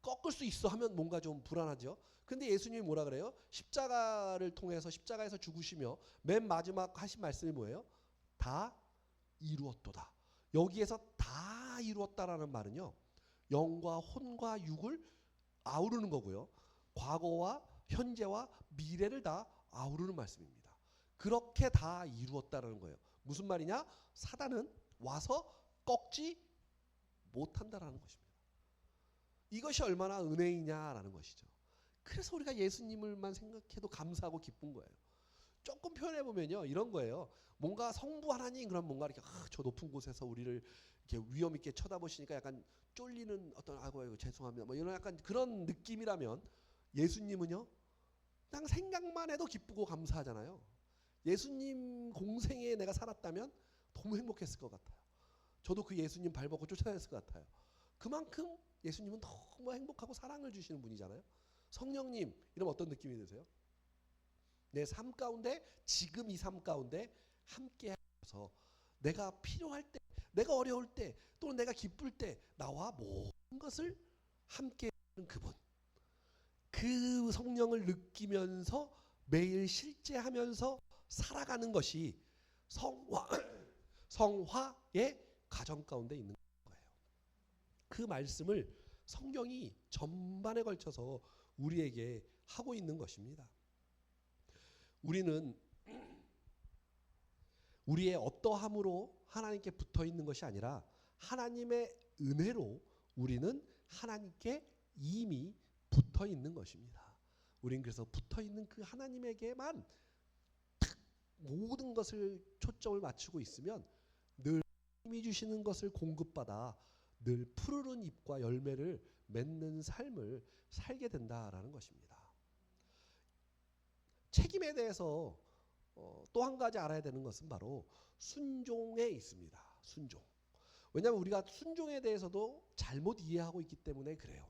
꺾을 수 있어 하면 뭔가 좀 불안하죠. 근데 예수님이 뭐라 그래요? 십자가를 통해서 십자가에서 죽으시며 맨 마지막 하신 말씀이 뭐예요? 다 이루었도다. 여기에서 다 이루었다라는 말은요, 영과 혼과 육을 아우르는 거고요, 과거와 현재와 미래를 다 아우르는 말씀입니다. 그렇게 다 이루었다라는 거예요. 무슨 말이냐? 사단은 와서 꺾지 못한다라는 것입니다. 이것이 얼마나 은혜이냐라는 것이죠. 그래서 우리가 예수님을만 생각해도 감사하고 기쁜 거예요. 조금 표현해 보면요 이런 거예요. 뭔가 성부 하나님 그럼 뭔가 이렇게 저 높은 곳에서 우리를 이렇게 위험 있게 쳐다보시니까 약간 쫄리는 어떤 아이고 죄송합니다 뭐 이런 약간 그런 느낌이라면 예수님은요 그냥 생각만 해도 기쁘고 감사하잖아요. 예수님 공생에 내가 살았다면 너무 행복했을 것 같아요. 저도 그 예수님 발벗고 쫓아다녔을 것 같아요. 그만큼 예수님은 너무 행복하고 사랑을 주시는 분이잖아요. 성령님 이러면 어떤 느낌이 드세요? 내 삶 가운데 지금 이 삶 가운데 함께 하셔서 내가 필요할 때 내가 어려울 때 또는 내가 기쁠 때 나와 모든 것을 함께 하는 그분 그 성령을 느끼면서 매일 실제하면서 살아가는 것이 성화의 가정 가운데 있는 거예요. 그 말씀을 성경이 전반에 걸쳐서 우리에게 하고 있는 것입니다. 우리는 우리의 어떠함으로 하나님께 붙어 있는 것이 아니라 하나님의 은혜로 우리는 하나님께 이미 붙어 있는 것입니다. 우리는 그래서 붙어 있는 그 하나님에게만 모든 것을 초점을 맞추고 있으면 늘 하나님이 주시는 것을 공급받아 늘 푸르른 잎과 열매를 맺는 삶을 살게 된다라는 것입니다. 책임에 대해서 또 한 가지 알아야 되는 것은 바로 순종에 있습니다. 순종. 왜냐하면 우리가 순종에 대해서도 잘못 이해하고 있기 때문에 그래요.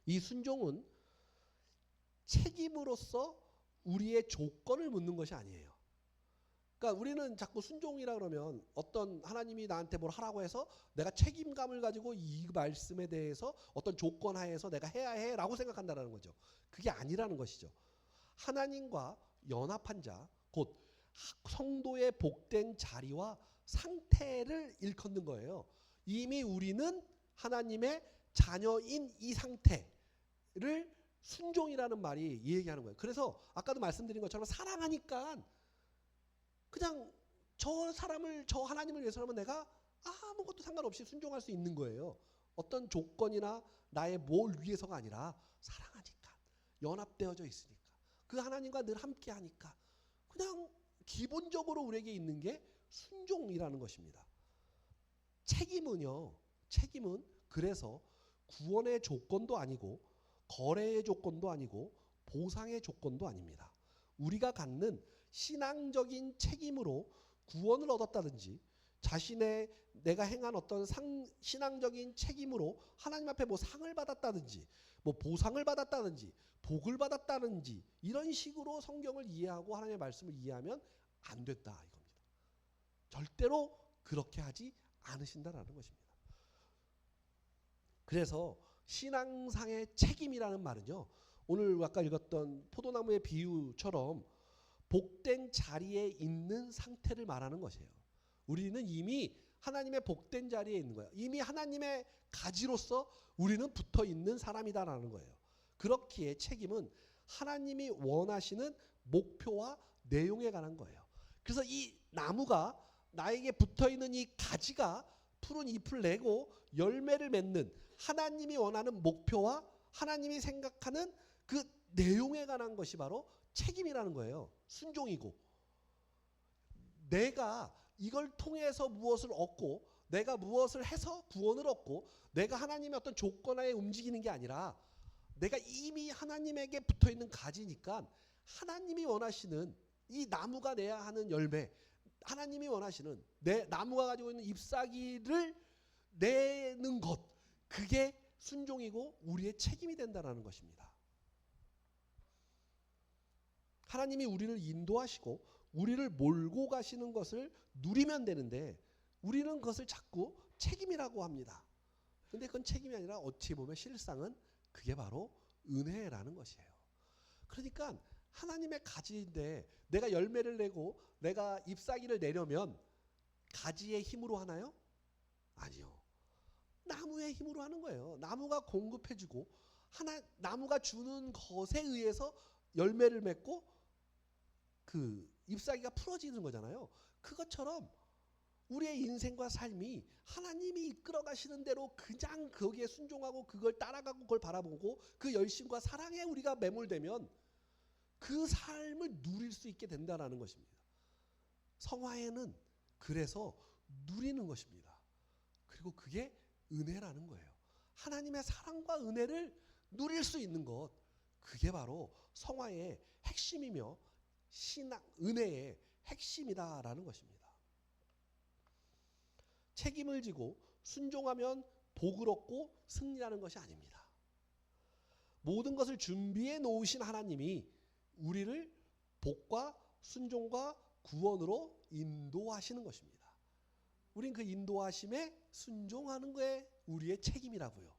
이 순종은 책임으로서 우리의 조건을 묻는 것이 아니에요. 그러니까 우리는 자꾸 순종이라 그러면 어떤 하나님이 나한테 뭘 하라고 해서 내가 책임감을 가지고 이 말씀에 대해서 어떤 조건 하에서 내가 해야 해라고 생각한다는 거죠. 그게 아니라는 것이죠. 하나님과 연합한 자, 곧 성도의 복된 자리와 상태를 일컫는 거예요. 이미 우리는 하나님의 자녀인 이 상태를 순종이라는 말이 얘기하는 거예요. 그래서 아까도 말씀드린 것처럼 사랑하니까 그냥 저 사람을 저 하나님을 위해서라면 내가 아무것도 상관없이 순종할 수 있는 거예요. 어떤 조건이나 나의 뭘 위해서가 아니라 사랑하니까 연합되어져 있으니까 그 하나님과 늘 함께 하니까 그냥 기본적으로 우리에게 있는 게 순종이라는 것입니다. 책임은요. 책임은 그래서 구원의 조건도 아니고 거래의 조건도 아니고 보상의 조건도 아닙니다. 우리가 갖는 신앙적인 책임으로 구원을 얻었다든지 자신의 내가 행한 어떤 신앙적인 책임으로 하나님 앞에 뭐 상을 받았다든지 뭐 보상을 받았다든지 복을 받았다든지 이런 식으로 성경을 이해하고 하나님의 말씀을 이해하면 안 된다 이겁니다. 절대로 그렇게 하지 않으신다라는 것입니다. 그래서 신앙상의 책임이라는 말은요. 오늘 아까 읽었던 포도나무의 비유처럼 복된 자리에 있는 상태를 말하는 것이에요. 우리는 이미 하나님의 복된 자리에 있는 거예요. 이미 하나님의 가지로서 우리는 붙어 있는 사람이다라는 거예요. 그렇기에 책임은 하나님이 원하시는 목표와 내용에 관한 거예요. 그래서 이 나무가 나에게 붙어 있는 이 가지가 푸른 잎을 내고 열매를 맺는 하나님이 원하는 목표와 하나님이 생각하는 그 내용에 관한 것이 바로 책임이라는 거예요. 순종이고 내가 이걸 통해서 무엇을 얻고 내가 무엇을 해서 구원을 얻고 내가 하나님의 어떤 조건하에 움직이는 게 아니라 내가 이미 하나님에게 붙어있는 가지니까 하나님이 원하시는 이 나무가 내야 하는 열매 하나님이 원하시는 내 나무가 가지고 있는 잎사귀를 내는 것 그게 순종이고 우리의 책임이 된다는 것입니다. 하나님이 우리를 인도하시고 우리를 몰고 가시는 것을 누리면 되는데 우리는 그것을 자꾸 책임이라고 합니다. 그런데 그건 책임이 아니라 어찌 보면 실상은 그게 바로 은혜라는 것이에요. 그러니까 하나님의 가지인데 내가 열매를 내고 내가 잎사귀를 내려면 가지의 힘으로 하나요? 아니요. 나무의 힘으로 하는 거예요. 나무가 공급해주고 나무가 주는 것에 의해서 열매를 맺고 그 잎사귀가 풀어지는 거잖아요. 그것처럼 우리의 인생과 삶이 하나님이 이끌어 가시는 대로 그냥 거기에 순종하고 그걸 따라가고 그걸 바라보고 그 열심과 사랑에 우리가 매몰되면 그 삶을 누릴 수 있게 된다라는 것입니다. 성화에는 그래서 누리는 것입니다. 그리고 그게 은혜라는 거예요. 하나님의 사랑과 은혜를 누릴 수 있는 것, 그게 바로 성화의 핵심이며 신앙, 은혜의 핵심이다라는 것입니다. 책임을 지고 순종하면 복을 얻고 승리하는 것이 아닙니다. 모든 것을 준비해 놓으신 하나님이 우리를 복과 순종과 구원으로 인도하시는 것입니다. 우린 그 인도하심에 순종하는 거에 우리의 책임이라고요.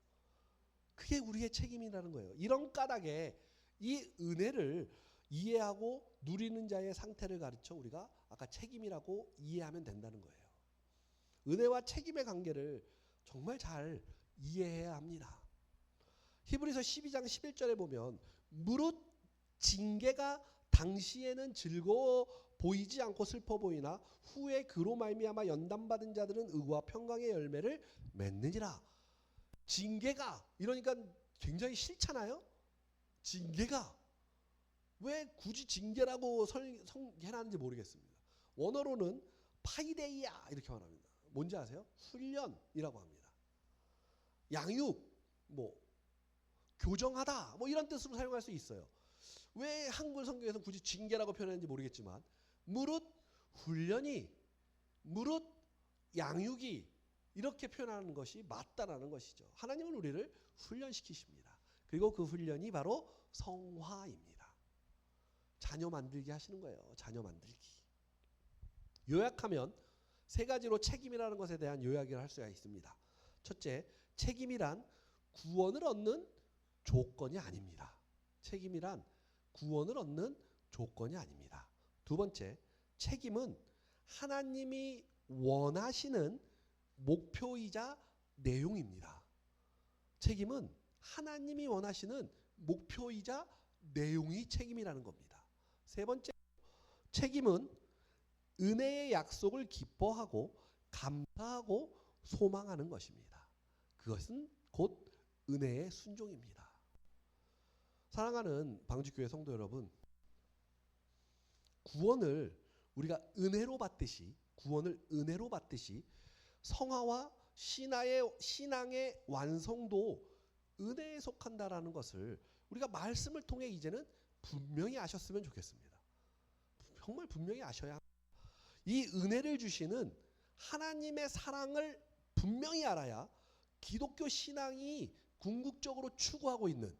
그게 우리의 책임이라는 거예요. 이런 까닭에 이 은혜를 이해하고 누리는 자의 상태를 가르쳐 우리가 아까 책임이라고 이해하면 된다는 거예요. 은혜와 책임의 관계를 정말 잘 이해해야 합니다. 히브리서 12장 11절에 보면 무릇 징계가 당시에는 즐거워 보이지 않고 슬퍼 보이나 후에 그로 말미암아 연단받은 자들은 의와 평강의 열매를 맺느니라. 징계가 이러니까 굉장히 싫잖아요. 징계가 왜 굳이 징계라고 해놨는지 모르겠습니다. 원어로는 파이데이아 이렇게 말합니다. 뭔지 아세요? 훈련이라고 합니다. 양육, 교정하다 이런 뜻으로 사용할 수 있어요. 왜 한글 성경에서 굳이 징계라고 표현했는지 모르겠지만 무릇 훈련이, 무릇 양육이 이렇게 표현하는 것이 맞다라는 것이죠. 하나님은 우리를 훈련시키십니다. 그리고 그 훈련이 바로 성화입니다. 자녀 만들기 하시는 거예요. 자녀 만들기. 요약하면 세 가지로 책임이라는 것에 대한 요약을 할 수가 있습니다. 첫째, 책임이란 구원을 얻는 조건이 아닙니다. 책임이란 구원을 얻는 조건이 아닙니다. 두 번째, 책임은 하나님이 원하시는 목표이자 내용입니다. 책임은 하나님이 원하시는 목표이자 내용이 책임이라는 겁니다. 세 번째, 책임은 은혜의 약속을 기뻐하고 감사하고 소망하는 것입니다. 그것은 곧 은혜의 순종입니다. 사랑하는 방주교회 성도 여러분, 구원을 우리가 은혜로 받듯이 성화와 신앙의 완성도 은혜에 속한다라는 것을 우리가 말씀을 통해 이제는 분명히 아셨으면 좋겠습니다. 정말 분명히 아셔야 합니다. 이 은혜를 주시는 하나님의 사랑을 분명히 알아야 기독교 신앙이 궁극적으로 추구하고 있는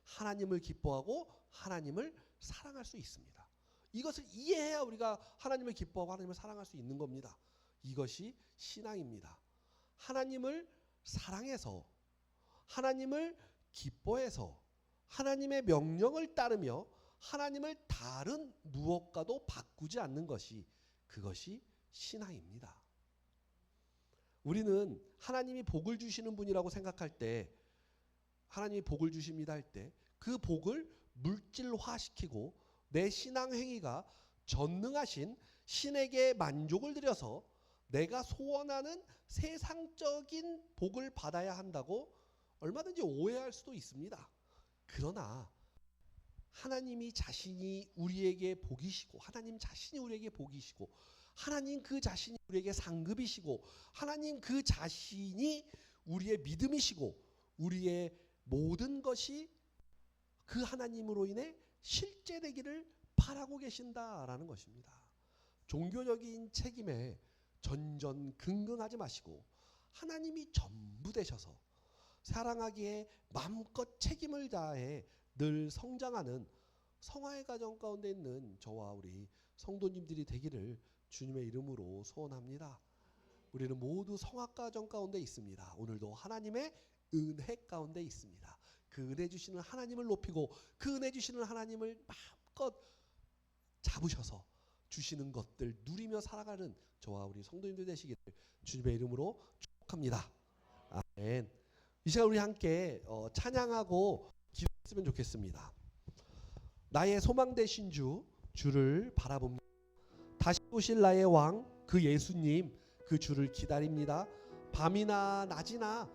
하나님을 기뻐하고 하나님을 사랑할 수 있습니다. 이것을 이해해야 우리가 하나님을 기뻐하고 하나님을 사랑할 수 있는 겁니다. 이것이 신앙입니다. 하나님을 사랑해서, 하나님을 기뻐해서, 하나님의 명령을 따르며 하나님을 다른 무엇과도 바꾸지 않는 것이, 그것이 신앙입니다. 우리는 하나님이 복을 주시는 분이라고 생각할 때, 하나님이 복을 주십니다 할 때 그 복을 물질화시키고 내 신앙 행위가 전능하신 신에게 만족을 드려서 내가 소원하는 세상적인 복을 받아야 한다고 얼마든지 오해할 수도 있습니다. 그러나 하나님이 자신이 우리에게 복이시고, 하나님 자신이 우리에게 복이시고, 하나님 그 자신이 우리에게 상급이시고, 하나님 그 자신이 우리의 믿음이시고, 우리의 모든 것이 그 하나님으로 인해 실제되기를 바라고 계신다라는 것입니다. 종교적인 책임에 전전긍긍하지 마시고 하나님이 전부 되셔서 사랑하기에 마음껏 책임을 다해 늘 성장하는 성화의 가정 가운데 있는 저와 우리 성도님들이 되기를 주님의 이름으로 소원합니다. 우리는 모두 성화 가정 가운데 있습니다. 오늘도 하나님의 은혜 가운데 있습니다. 그 은혜 주시는 하나님을 높이고 그 은혜 주시는 하나님을 마음껏 잡으셔서 주시는 것들 누리며 살아가는 저와 우리 성도님들 되시기를 주님의 이름으로 축복합니다. 아멘. 이 시간 우리 함께 찬양하고 기도했으면 좋겠습니다. 나의 소망 되신 주를 바라봅니다. 다시 오실 나의 왕 그 예수님, 그 주를 기다립니다. 밤이나 낮이나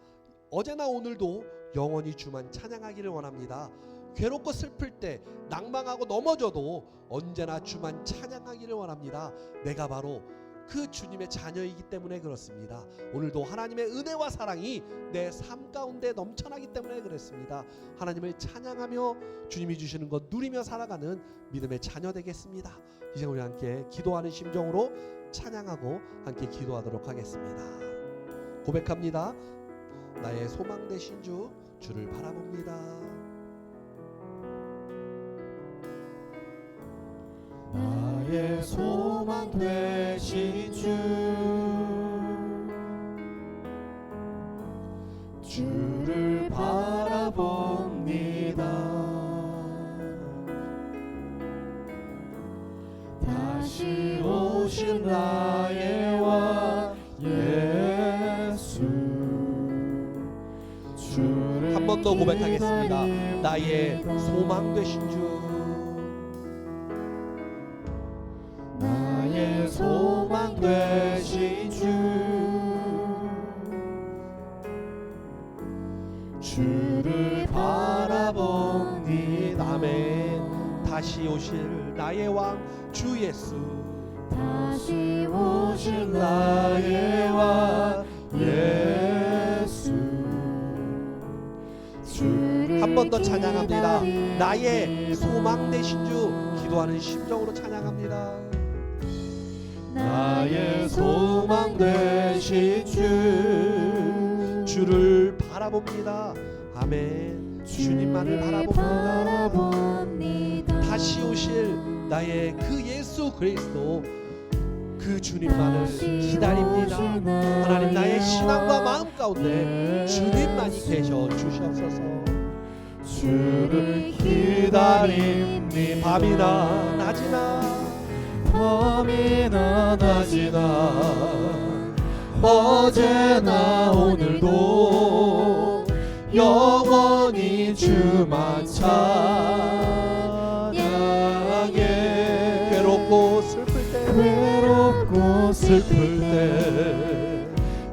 어제나 오늘도 영원히 주만 찬양하기를 원합니다. 괴롭고 슬플 때, 낭망하고 넘어져도 언제나 주만 찬양하기를 원합니다. 내가 바로 그 주님의 자녀이기 때문에 그렇습니다. 오늘도 하나님의 은혜와 사랑이 내 삶 가운데 넘쳐나기 때문에 그렇습니다. 하나님을 찬양하며 주님이 주시는 것 누리며 살아가는 믿음의 자녀 되겠습니다. 이제 우리 함께 기도하는 심정으로 찬양하고 함께 기도하도록 하겠습니다. 고백합니다. 나의 소망 되신 주, 주를 바라봅니다. 나의 소망 되신 주, 주를 바라봅니다. 다시 오실 나의 왕 예수, 주를 한 번 더 고백하겠습니다. 나의 소망 되신 주, 나의 소망 되신 주, 주를 바라봅니다. 아멘. 다시 오실 나의 왕 주 예수, 다시 오실 나의 왕 예수, 한 번 더 찬양합니다. 나의 소망 되신 주, 기도하는 심정으로 찬양합니다. 나의 소망 되신 주, 주를 바라봅니다. 아멘. 주님만을 바라봅니다. 다시 오실 나의 그 예수 그리스도, 그 주님만을 기다립니다. 하나님, 나의 신앙과 마음 가운데 주님만이 계셔 주시옵소서. 주를 기다립니다. 밤이나 낮이나 밤이나 낮이나 어제나 오늘도 영원히 주만 찬양해. 괴롭고 슬플 때, 외롭고 슬플 때,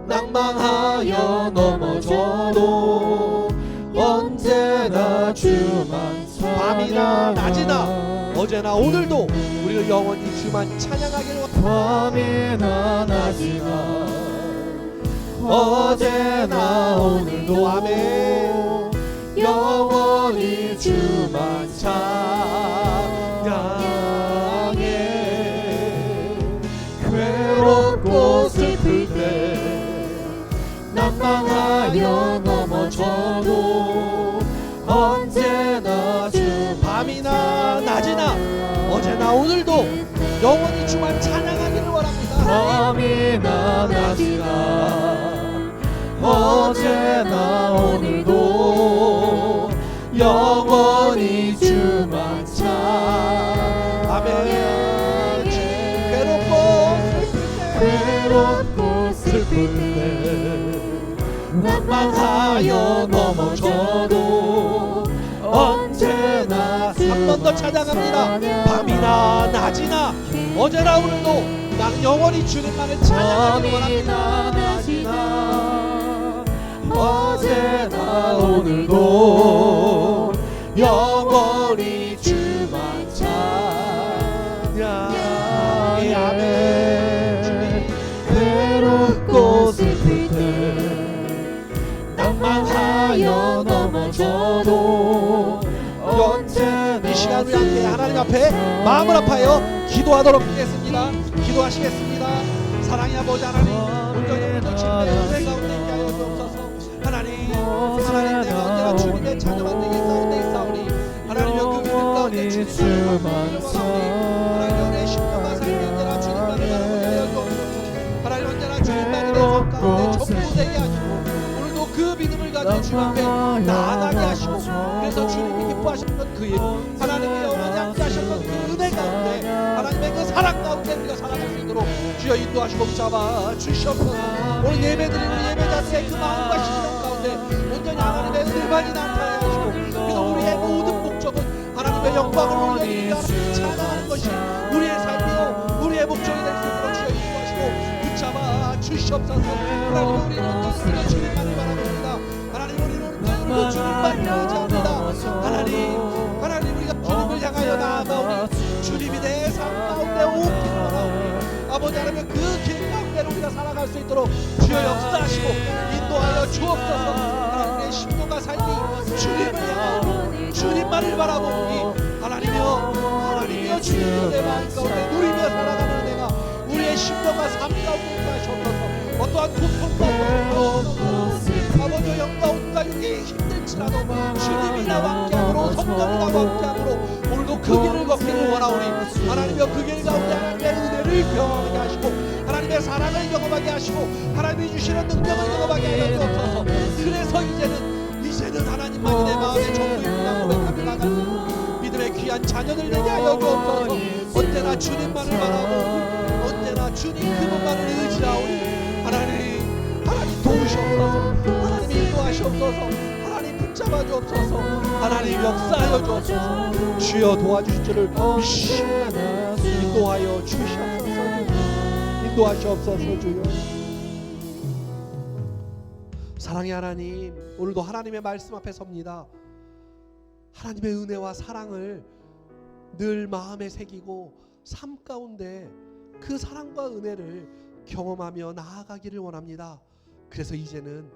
낭망하여 넘어져도 언제나 주만 밤이나 낮이나 찬양해. 어제나 오늘도 우리를 영원히 주만 찬양하기를 원합니다. 밤이나 낮이나 어제나 오늘도 아멘. 영원히 주만 찬양해. 괴롭고 슬플 때, 낭망하여 넘어져도 언제나 주 밤이나 낮이나 어제나 오늘도 영원히 주만 찬양하기를 원합니다. 밤이나 낮이나 어제나 오늘도 영원히 주만 찬양해. 아멘. 괴롭고 슬플 때, 낭망하여 넘어져도 언제나 한 번 더 찬양합니다. 밤이나 낮이나 어제나 오늘도 나는 영원히 주님만을 찬양하기를 원합니다. 낮이나 어제나 오늘도 영원히 주만 찬양해. 아멘. 괴롭고 슬플 때, 낭망하여 넘어져도 언제나 이 시간 우리 함께 하나님 앞에 마음을 아파요 기도하도록 하겠습니다. 기도하시겠습니다. 사랑의 아버지 하나님, 온전히 주님의 은혜 가운데 있게 하여 주옵소서. 하나님 내가 언제나 주님의 자녀만 되기 가운데 있사오니 하나님의 그 믿음 가운데 주님만을 원하오니 하나님 내 심령과 삶이 언제나 주님만을 바라보게 하여 주옵소서. 하나님 언제나 주님만이 내 삶 가운데 전부되게 하시고 오늘도 그 믿음을 가지고 주님 앞에 나아가게 하시고, 그래서 주님이 기뻐하셨던 그 일, 하나님이 영원히 함께 하셨던 그 은혜 가운데, 하나님의 그 사랑 가운데 우리가 살아갈 수 있도록 주여 인도하시고 붙잡아 주시옵소서. 오늘 예배드리는 예배자들의 그 마음과 심령 가운데 온전히 하나님의 은혜만이 나타나게 하시고, 그래서 우리의 모든 목적은 하나님의 영광을 올려드리며 찬양하는 것이 우리의 삶이요 우리의 목적이 될 수 있도록 주여 인도하시고 붙잡아 주시옵소서. 하나님, 우리는 온전히 주님만을 바라봅니다. 하나님, 우리는 온전히 주님만을 의지합니다. 하나님 아버지 하나님 그 길 가운데로 우리가 살아갈 수 있도록 주여 역사하시고 인도하여 주옵소서. 하나님의 심령과 삶이 주님을 향하고 주님만을 바라보니 하나님이여 주님을 내 마음 가운데 누리며 살아가는 은혜가 우리의 심령과 삶 가운데 하셔서 어떠한 고통과 아버지 영과 온과 육이 힘들지라도 주님이 나와 함께함으로 성령이 나와 함께함으로 오늘도 그 길을 걷기를 원하오니 하나님이여 그 길 가운데 하나님의 은혜를 경험하게 하시고 하나님의 사랑을 경험하게 하시고 하나님이 주시는 능력을 경험하게 하여 주옵소서. 그래서 이제는 하나님만이 내 마음의 전부이구나 고백하며 나가는 믿음의 귀한 자녀들 되게 하여 주옵소서. 언제나 주님만을 바라보고 언제나 주님 그분만을 의지하오니 하나님 도우시옵소서. 하나님 인도하시옵소서. 하나님 붙잡아 주옵소서. 하나님 역사하여 주옵소서. 주여 도와주실 줄을 믿습니다. 인도하여 주시옵소서. 인도하시옵소서. 주여 사랑의 하나님, 오늘도 하나님의 말씀 앞에 섭니다. 하나님의 은혜와 사랑을 늘 마음에 새기고 삶 가운데 그 사랑과 은혜를 경험하며 나아가기를 원합니다. 그래서 이제는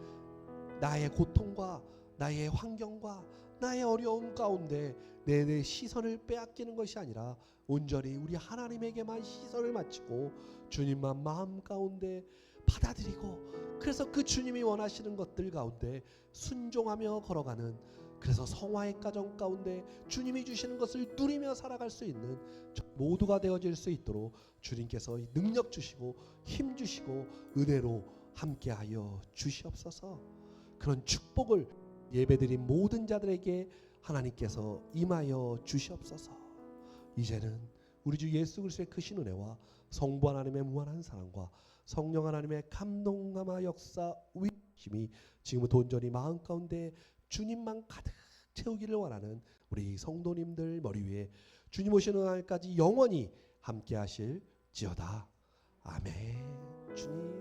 나의 고통과 나의 환경과 나의 어려움 가운데 내 시선을 빼앗기는 것이 아니라 온전히 우리 하나님에게만 시선을 맞추고 주님만 마음 가운데 받아들이고 그래서 그 주님이 원하시는 것들 가운데 순종하며 걸어가는, 그래서 성화의 가정 가운데 주님이 주시는 것을 누리며 살아갈 수 있는 모두가 되어질 수 있도록 주님께서 능력 주시고 힘 주시고 은혜로 함께하여 주시옵소서. 그런 축복을 예배드린 모든 자들에게 하나님께서 임하여 주시옵소서. 이제는 우리 주 예수 그리스도의 크신 은혜와 성부 하나님의 무한한 사랑과 성령 하나님의 감동감화 역사 위심이 지금부터 온전히 마음 가운데 주님만 가득 채우기를 원하는 우리 성도님들 머리 위에 주님 오시는 날까지 영원히 함께 하실지어다. 아멘. 주님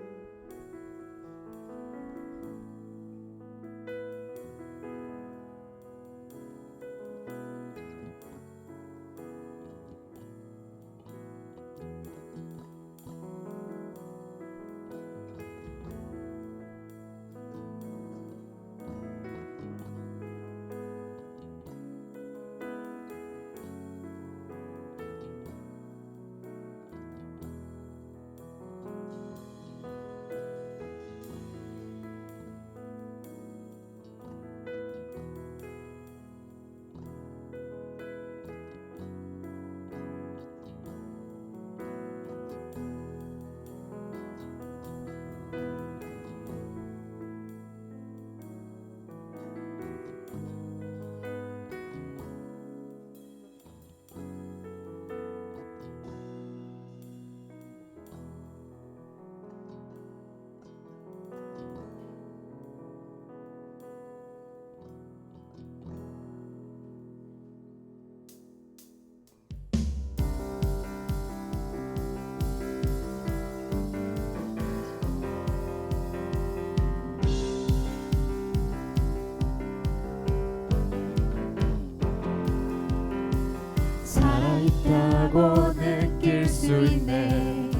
살아있다고 느낄 수 있네.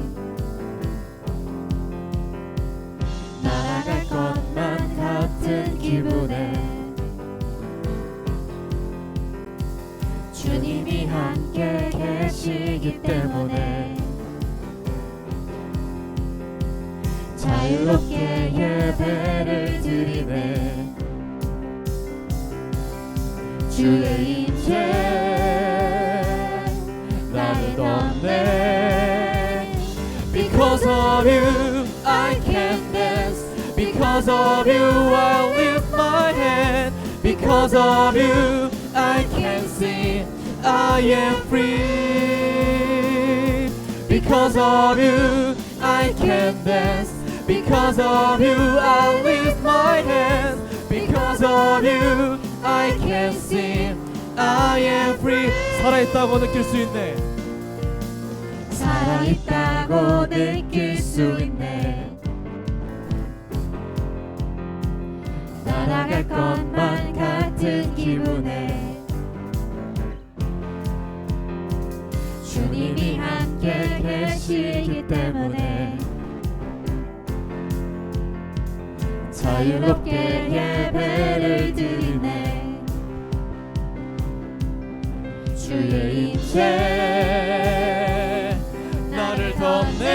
날아갈 것만 같은 기분에 주님이 함께 계시기 때문에 자유롭게 예배를 드리네. 주의 임재 나를 덮네. Because of you I can dance. Because of you I lift my hand. Because of you I can sing. I am free. Because of you I can dance. Because of you I lift my hand. Because of you I can sing. I am free. 살아있다고 느낄 수 있네. 살아있다고 느낄 수 있네. 날아갈 것만 같은 기분에 주님이 함께 계시기 때문에 자유롭게 예배를 드리네. 주의 임재 나를 덮네.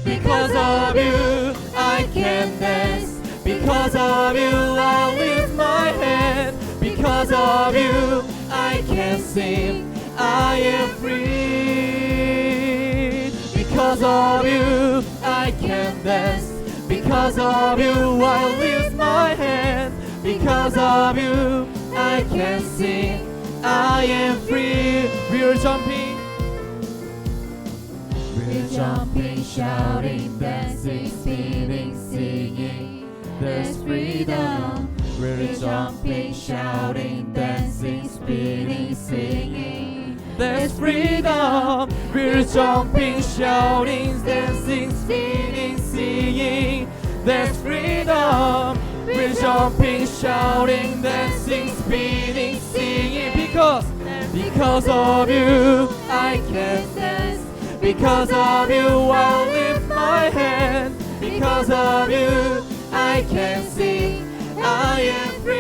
Because of you I can dance. Because of you I lift my hand. Because of you I can sing. I am free. Because of you I can dance. Because of you I lift my hand. Because of you I can sing. I am free. We're jumping. We're jumping, shouting, dancing, spinning, singing. There's freedom. We're jumping, shouting, dancing, spinning, singing. There's freedom. We're jumping, shouting, dancing, spinning, singing. There's freedom. We're jumping, shouting, dancing, spinning, singing. Because of you I can dance. Because of you I lift my hand. Because of you I can sing. I am free.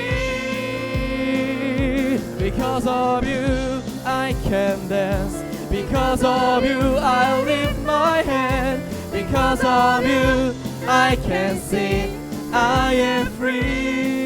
Because of you I can dance. Because of you I lift my hand. Because of you I can sing. I am free.